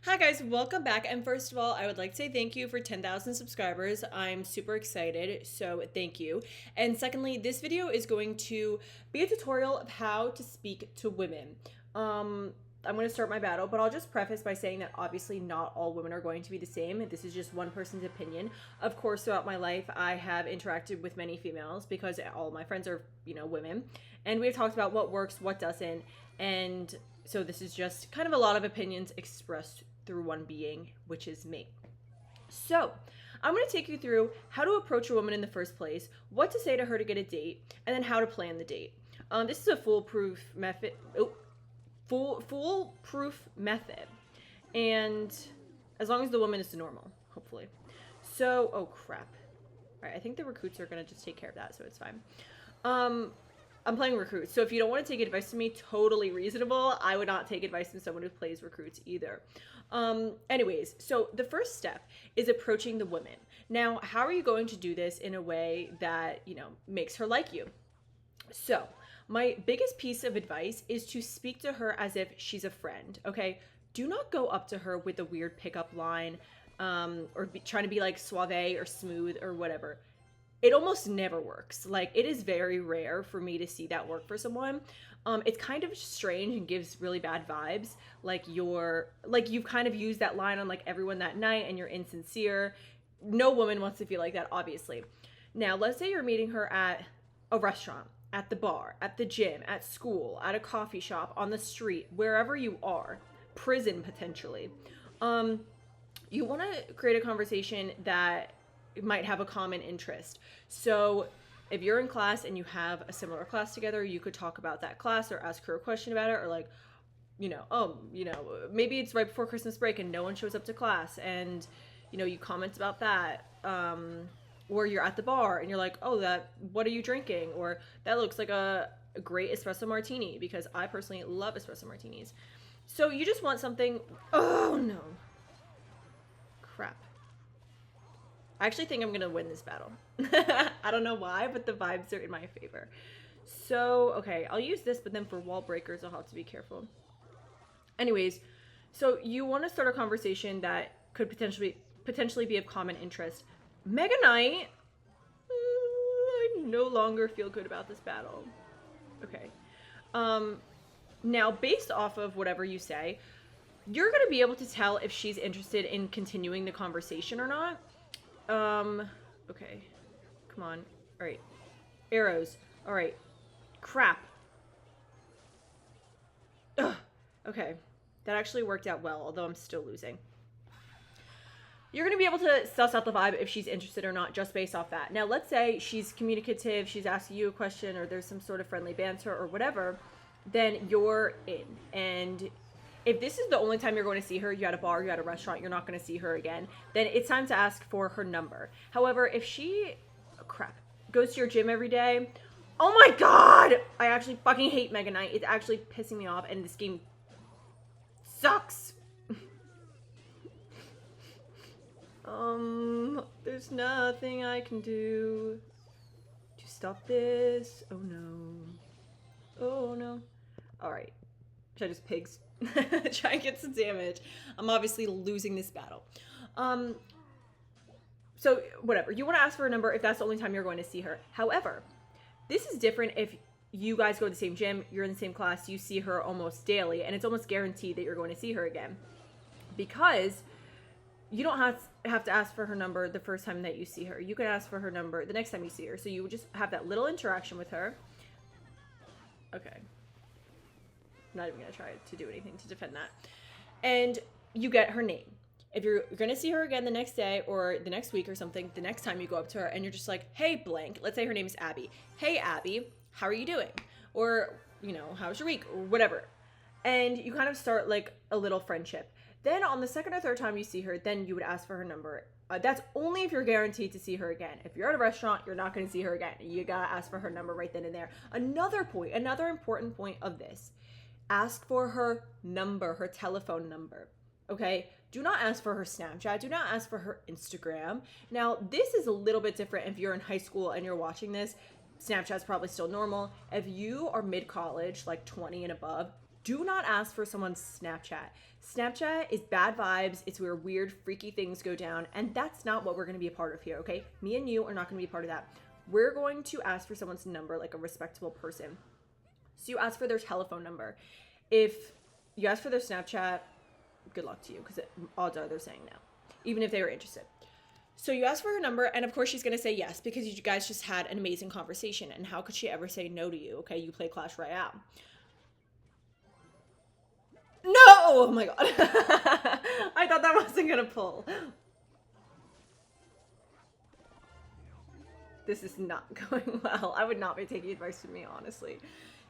Hi guys, welcome back. And first of all, I would like to say thank you for 10,000 subscribers. I'm super excited, so thank you. And secondly, this video is going to be a tutorial of how to speak to women. I'm going to start my battle, but I'll just preface by saying that obviously not all women are going to be the same. This is just one person's opinion. Of course, throughout my life, I have interacted with many females because all my friends are, women. And we've talked about what works, what doesn't. And so this is just kind of a lot of opinions expressed through one being, which is me. So I'm going to take you through how to approach a woman in the first place, what to say to her to get a date, and then how to plan the date. This is a foolproof method. Foolproof method, and as long as the woman is normal, hopefully. So, oh crap. All right, I think the recruits are going to just take care of that, so it's fine. I'm playing recruits, so if you don't want to take advice from me, totally reasonable. I would not take advice from someone who plays recruits either. Anyways, so the first step is approaching the woman. Now, how are you going to do this in a way that, makes her like you? So, my biggest piece of advice is to speak to her as if she's a friend, okay? Do not go up to her with a weird pickup line, or trying to be like suave or smooth or whatever. It almost never works. Like, it is very rare for me to see that work for someone. It's kind of strange and gives really bad vibes. Like you've kind of used that line on like everyone that night and you're insincere. No woman wants to feel like that, obviously. Now, let's say you're meeting her at a restaurant, at the bar, at the gym, at school, at a coffee shop, on the street, wherever you are, prison potentially. You want to create a conversation that might have a common interest. So if you're in class and you have a similar class together, you could talk about that class or ask her a question about it, or like, maybe it's right before Christmas break and no one shows up to class and, you comment about that. Or you're at the bar and you're like, oh, what are you drinking? Or that looks like a great espresso martini, because I personally love espresso martinis. So you just want something, oh no. Crap. I actually think I'm going to win this battle. I don't know why, but the vibes are in my favor. So, okay, I'll use this, but then for wall breakers, I'll have to be careful. Anyways, so you want to start a conversation that could potentially be of common interest. Mega Knight, I no longer feel good about this battle. Okay. Now, based off of whatever you say, you're going to be able to tell if she's interested in continuing the conversation or not. Okay. Come on. All right. Arrows. All right. Crap. Ugh. Okay. That actually worked out well, although I'm still losing. You're going to be able to suss out the vibe if she's interested or not just based off that. Now, let's say she's communicative, she's asking you a question, or there's some sort of friendly banter or whatever, then you're in. And if this is the only time you're going to see her, you're at a bar, you're at a restaurant, you're not going to see her again, then it's time to ask for her number. However, if she, goes to your gym every day, oh my god! I actually fucking hate Mega Knight. It's actually pissing me off, and this game sucks. There's nothing I can do to stop this. Oh no. Oh no. Alright. Should I just pigs? Try and get some damage. I'm obviously losing this battle. So whatever. You want to ask for a number if that's the only time you're going to see her. However, this is different if you guys go to the same gym, you're in the same class, you see her almost daily, and it's almost guaranteed that you're going to see her again. Because you don't have to ask for her number the first time that you see her. You can ask for her number the next time you see her. So you would just have that little interaction with her. Okay. I'm not even going to try to do anything to defend that. And you get her name. If you're going to see her again the next day or the next week or something, the next time you go up to her and you're just like, hey, blank. Let's say her name is Abby. Hey, Abby, how are you doing? Or, how's your week? Or whatever. And you kind of start like a little friendship. Then on the second or third time you see her, then you would ask for her number. That's only if you're guaranteed to see her again. If you're at a restaurant, you're not going to see her again. You gotta ask for her number right then and there. Another important point of this. Ask for her number, her telephone number. Okay? Do not ask for her Snapchat. Do not ask for her Instagram. Now, this is a little bit different if you're in high school and you're watching this. Snapchat's probably still normal. If you are mid-college, like 20 and above, Do not ask for someone's Snapchat. Snapchat is bad vibes. It's where weird, freaky things go down. And that's not what we're going to be a part of here, okay? Me and you are not going to be a part of that. We're going to ask for someone's number like a respectable person. So you ask for their telephone number. If you ask for their Snapchat, good luck to you, because odds are they're saying no, even if they were interested. So you ask for her number, and of course she's going to say yes, because you guys just had an amazing conversation. And how could she ever say no to you? Okay, you play Clash Royale. No! Oh my god. I thought that wasn't going to pull. This is not going well. I would not be taking advice from me, honestly.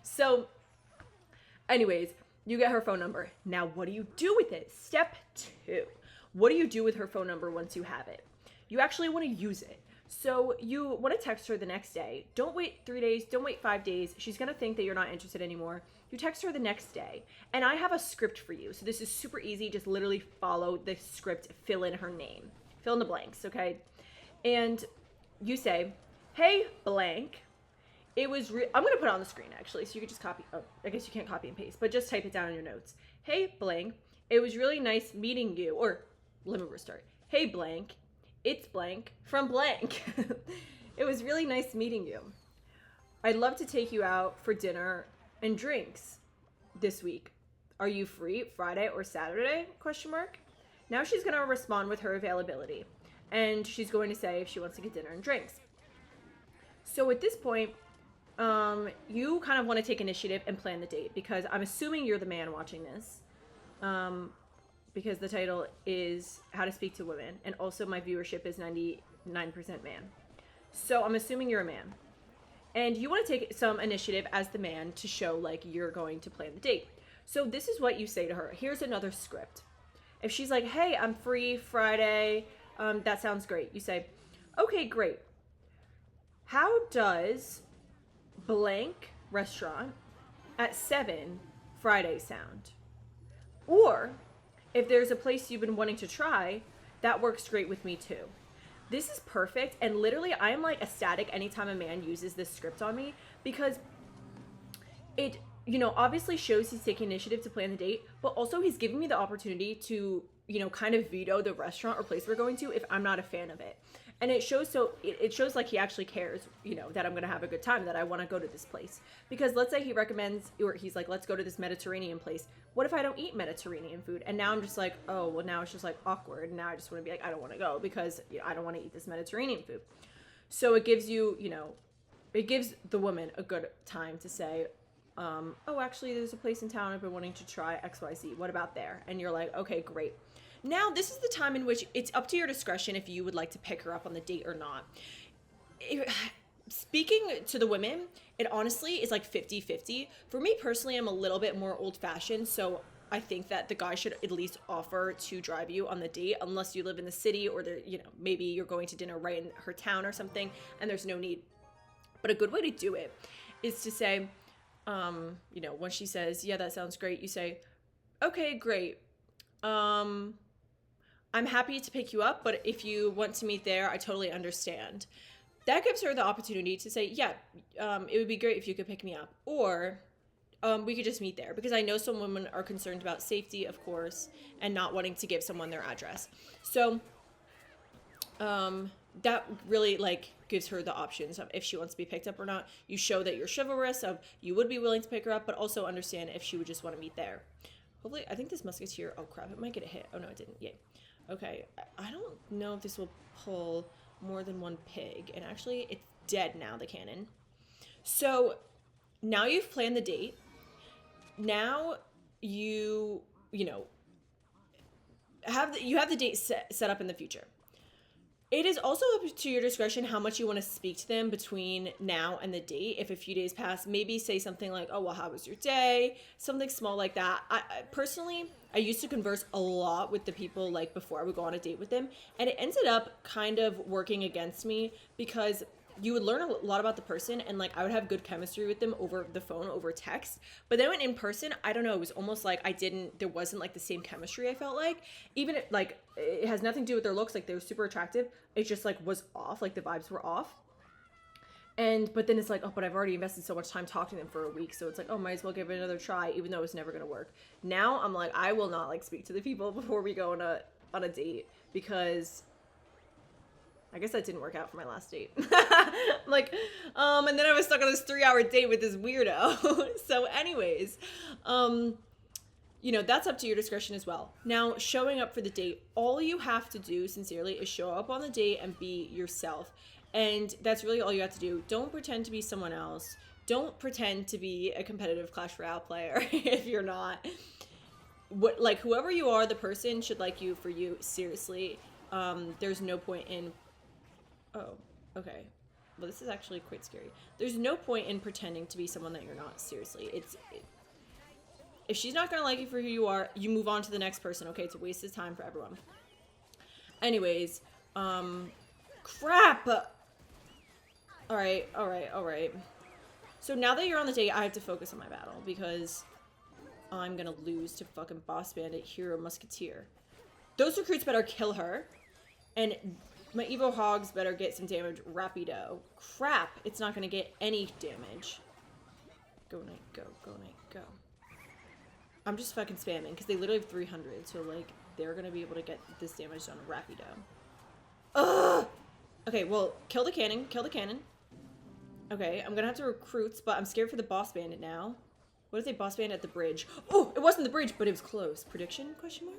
So, anyways, you get her phone number. Now, what do you do with it? Step 2. What do you do with her phone number once you have it? You actually want to use it. So you want to text her the next day. Don't wait 3 days. Don't wait 5 days. She's going to think that you're not interested anymore. You text her the next day. And I have a script for you. So this is super easy. Just literally follow the script. Fill in her name. Fill in the blanks, okay? And you say, hey, blank. It was I'm going to put it on the screen, actually, so you can just copy. Oh, I guess you can't copy and paste, but just type it down in your notes. Hey, blank. It was really nice meeting you. Or let me restart. Hey, blank. It's blank from blank. It was really nice meeting you. I'd love to take you out for dinner and drinks this week. Are you free Friday or Saturday? Question mark. Now she's going to respond with her availability. And she's going to say if she wants to get dinner and drinks. So at this point, you kind of want to take initiative and plan the date, because I'm assuming you're the man watching this. Because the title is How to Speak to Women, and also my viewership is 99% man. So I'm assuming you're a man. And you want to take some initiative as the man to show like you're going to plan the date. So this is what you say to her. Here's another script. If she's like, hey, I'm free Friday, that sounds great. You say, okay, great. How does blank restaurant at 7 Friday sound? Or if there's a place you've been wanting to try, that works great with me too. This is perfect, and literally I am like ecstatic anytime a man uses this script on me, because it, obviously shows he's taking initiative to plan the date, but also he's giving me the opportunity to, kind of veto the restaurant or place we're going to if I'm not a fan of it. And it shows like he actually cares, that I'm going to have a good time, that I want to go to this place. Because let's say he recommends, or he's like, let's go to this Mediterranean place. What if I don't eat Mediterranean food? And now I'm just like, oh, well, now it's just like awkward. Now I just want to be like, I don't want to go because I don't want to eat this Mediterranean food. So it gives you, it gives the woman a good time to say, oh, actually, there's a place in town I've been wanting to try XYZ. What about there? And you're like, okay, great. Now, this is the time in which it's up to your discretion if you would like to pick her up on the date or not. Speaking to the women, it honestly is like 50-50. For me personally, I'm a little bit more old-fashioned, so I think that the guy should at least offer to drive you on the date, unless you live in the city or maybe you're going to dinner right in her town or something, and there's no need. But a good way to do it is to say, when she says, yeah, that sounds great, you say, okay, great. I'm happy to pick you up, but if you want to meet there, I totally understand. That gives her the opportunity to say, yeah, it would be great if you could pick me up. Or we could just meet there. Because I know some women are concerned about safety, of course, and not wanting to give someone their address. So that really gives her the options of if she wants to be picked up or not. You show that you're chivalrous, of you would be willing to pick her up, but also understand if she would just want to meet there. Hopefully, I think this musketeer, oh crap, it might get a hit. Oh no, it didn't, yay. Okay, I don't know if this will pull more than one pig, and actually it's dead now, the cannon. So now you've planned the date. Now you have the date set up in the future. It is also up to your discretion how much you want to speak to them between now and the date. If a few days pass, maybe say something like, oh, well, how was your day? Something small like that. I personally used to converse a lot with the people before I would go on a date with them. And it ended up kind of working against me, because you would learn a lot about the person, and I would have good chemistry with them over the phone, over text. But then when in person, I don't know, it was almost like there wasn't the same chemistry, I felt like. Even it has nothing to do with their looks, they were super attractive. It just was off, the vibes were off. But then it's like, oh, but I've already invested so much time talking to them for a week, so it's like, oh, might as well give it another try, even though it's never gonna work. Now I'm like, I will not like speak to the people before we go on a date, because I guess that didn't work out for my last date. Like, and then I was stuck on this 3-hour date with this weirdo. So anyways, you know, that's up to your discretion as well. Now, showing up for the date, all you have to do sincerely is show up on the date and be yourself. And that's really all you have to do. Don't pretend to be someone else. Don't pretend to be a competitive Clash Royale player if you're not. Like, whoever you are, the person should like you for you, seriously. There's no point in... Oh, okay. Well, this is actually quite scary. There's no point in pretending to be someone that you're not, seriously. If she's not gonna like you for who you are, you move on to the next person, okay? It's a waste of time for everyone. Anyways, crap! Alright. So now that you're on the date, I have to focus on my battle, because I'm gonna lose to fucking Boss Bandit, Hero, Musketeer. Those recruits better kill her, and my Evo Hogs better get some damage rapido. Crap, it's not gonna get any damage. Go, Knight, go, go, Knight, go. I'm just fucking spamming, because they literally have 300, so, like, they're gonna be able to get this damage done rapido. Ugh! Okay, well, kill the cannon, kill the cannon. Okay, I'm gonna have to recruit, but I'm scared for the Boss Bandit now. What if they Boss Bandit at the bridge? Oh, it wasn't the bridge, but it was close. Prediction, question mark?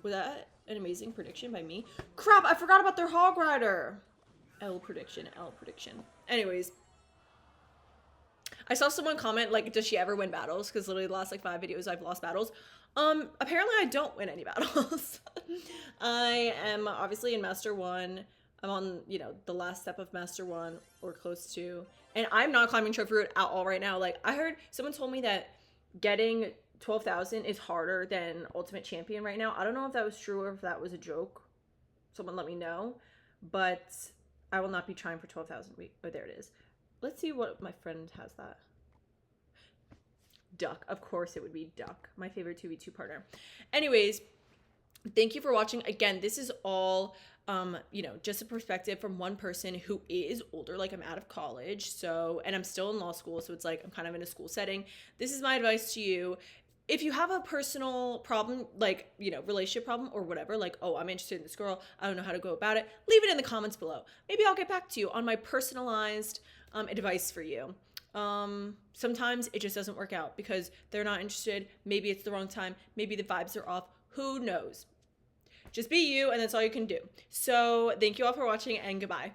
Was that an amazing prediction by me? Crap, I forgot about their Hog Rider. L prediction, L prediction. Anyways. I saw someone comment, like, does she ever win battles? Because literally the last, like, 5 videos I've lost battles. Apparently I don't win any battles. I am obviously in Master 1. I'm on, you know, the last step of Master 1 or close to. And I'm not climbing Trophy Route at all right now. Like, I heard someone told me that getting 12,000 is harder than Ultimate Champion right now. I don't know if that was true or if that was a joke. Someone let me know. But I will not be trying for 12,000. Oh, there it is. Let's see what my friend has that. Duck. Of course it would be Duck. My favorite 2v2 partner. Anyways, thank you for watching. Again, this is all, you know, just a perspective from one person who is older. Like, I'm out of college, so, and I'm still in law school, so it's like I'm kind of in a school setting. This is my advice to you. If you have a personal problem, like, you know, relationship problem or whatever, like, oh, I'm interested in this girl, I don't know how to go about it, leave it in the comments below. Maybe I'll get back to you on my personalized advice for you. Sometimes it just doesn't work out because they're not interested. Maybe it's the wrong time. Maybe the vibes are off. Who knows? Just be you, and that's all you can do. So thank you all for watching, and goodbye.